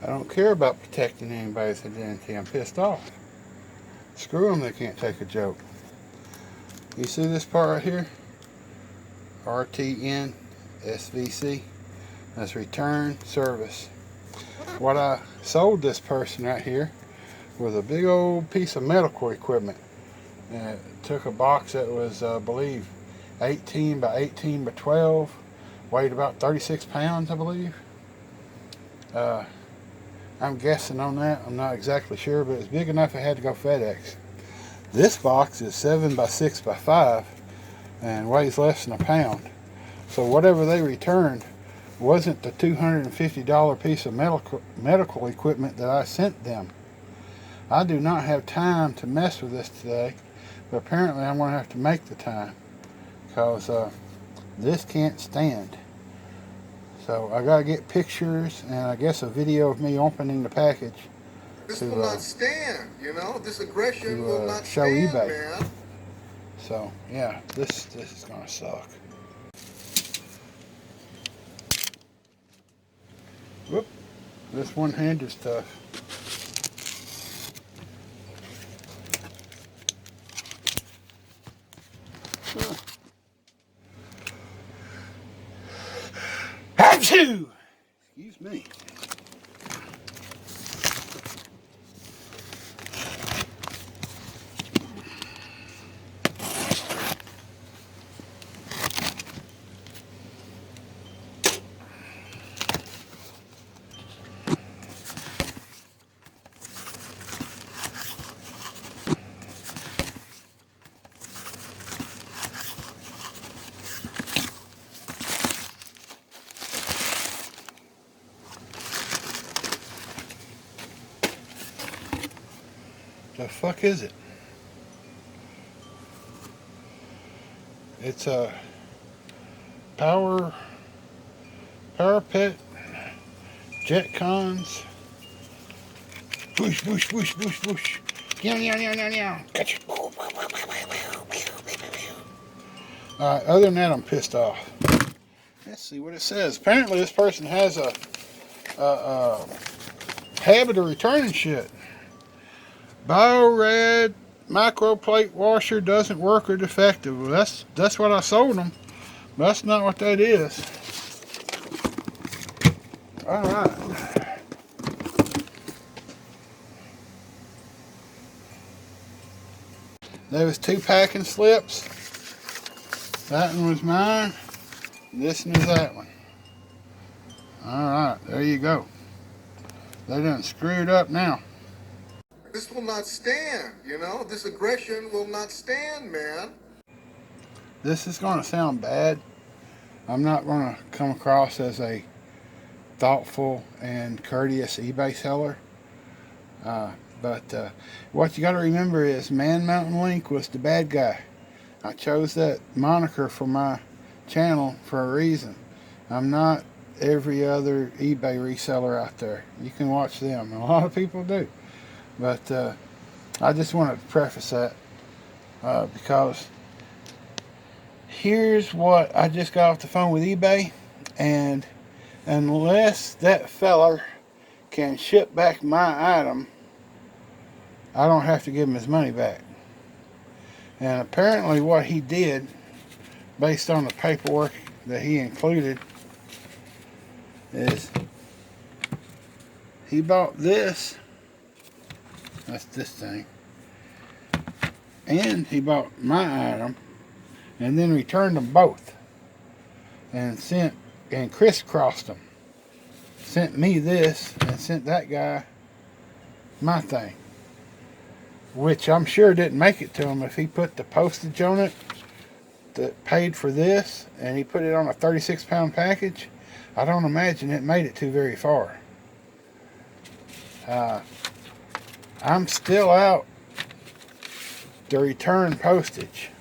I don't care about protecting anybody's identity. I'm pissed off. Screw them, they can't take a joke. You see this part right here? RTN SVC. That's return service. What I sold this person right here was a big old piece of medical equipment. And it took a box that was, I believe, 18 by 18 by 12. Weighed about 36 pounds, I believe. I'm guessing on that. I'm not exactly sure, but it's big enough it had to go FedEx. This box is 7 by 6 by 5 and weighs less than a pound. So whatever they returned wasn't the $250 piece of medical equipment that I sent them. I do not have time to mess with this today, but apparently I'm going to have to make the time because this can't stand. So I got to get pictures and I guess a video of me opening the package. This will not stand, you know. This aggression will not show stand, eBay. Man. So yeah, this is gonna suck. Whoop! This one-handed stuff. Achoo! Excuse me. The fuck is it? It's a parapet jet cons. Whoosh, whoosh, whoosh, whoosh, whoosh. Meow, meow, meow, meow, meow. Gotcha. Alright, other than that, I'm pissed off. Let's see what it says. Apparently, this person has a habit of returning shit. Bio-Rad microplate washer doesn't work or defective. Well, that's what I sold them. But that's not what that is. Alright. There was 2 packing slips. That one was mine. This one is that one. Alright, there you go. They done screwed up now. This will not stand, you know. This aggression will not stand, man. This is going to sound bad. I'm not going to come across as a thoughtful and courteous eBay seller. But what you got to remember is Man Mountain Link was the bad guy. I chose that moniker for my channel for a reason. I'm not every other eBay reseller out there. You can watch them. A lot of people do. But I just wanted to preface that because here's what I just got off the phone with eBay, and unless that feller can ship back my item, I don't have to give him his money back. And apparently what he did, based on the paperwork that he included, is he bought this. That's this thing. And he bought my item and then returned them both and crisscrossed them. Sent me this and sent that guy my thing, which I'm sure didn't make it to him if he put the postage on it that paid for this and he put it on a 36-pound package. I don't imagine it made it too very far. I'm still out the return postage,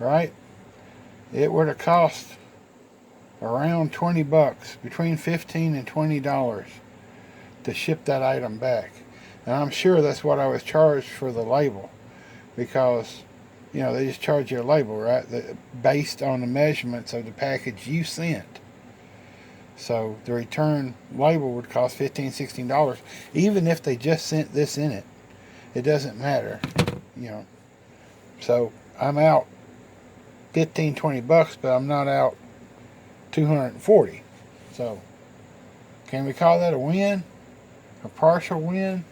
right? It would have cost around 20 bucks, between $15 and $20 to ship that item back. And I'm sure that's what I was charged for the label, because, you know, they just charge you a label, right? Based on the measurements of the package you sent. So the return label would cost $15, $16, even if they just sent this in it. It doesn't matter, you know. So I'm out 15, 20 bucks, but I'm not out 240. So can we call that a win? A partial win?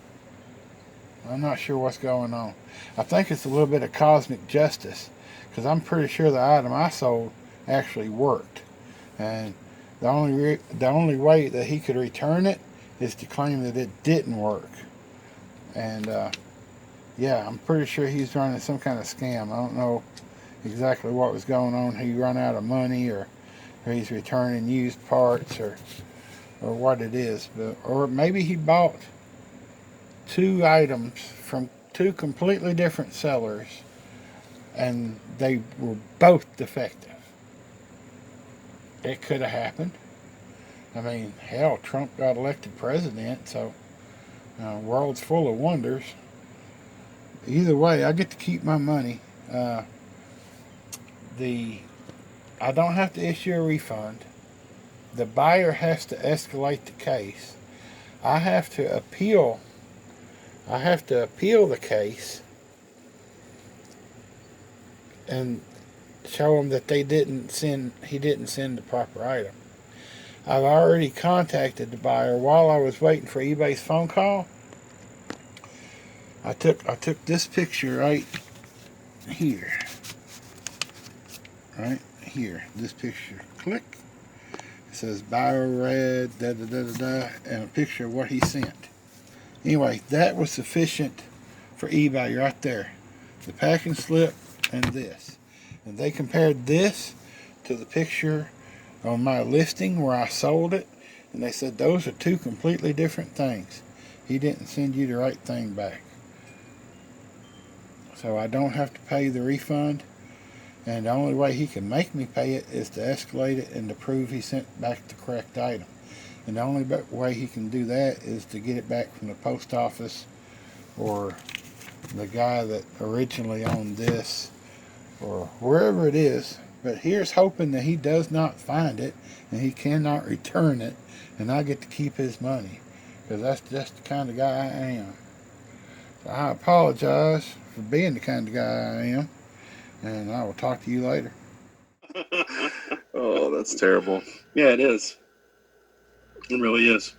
I'm not sure what's going on. I think it's a little bit of cosmic justice, because I'm pretty sure the item I sold actually worked, and the only way that he could return it is to claim that it didn't work. And yeah, I'm pretty sure he's running some kind of scam. I don't know exactly what was going on. He run out of money, or he's returning used parts, or what it is. But or maybe he bought two items from two completely different sellers, and they were both defective. It could have happened. I mean, hell, Trump got elected president, so world's full of wonders. Either way, I get to keep my money. I don't have to issue a refund. The buyer has to escalate the case. I have to appeal. I have to appeal the case and show them that he didn't send the proper item. I've already contacted the buyer while I was waiting for eBay's phone call. I took this picture right here. Right here. This picture. Click. It says buyer red, da da da da da, and a picture of what he sent. Anyway, that was sufficient for eBay right there. The packing slip and this. And they compared this to the picture on my listing where I sold it, and they said those are two completely different things. He didn't send you the right thing back. So I don't have to pay the refund, and the only way he can make me pay it is to escalate it and to prove he sent back the correct item. And the only way he can do that is to get it back from the post office or the guy that originally owned this or wherever it is. But here's hoping that he does not find it and he cannot return it, and I get to keep his money, because that's just the kind of guy I am. So I apologize for being the kind of guy I am, and I will talk to you later. Oh, that's terrible. Yeah, it is. It really is.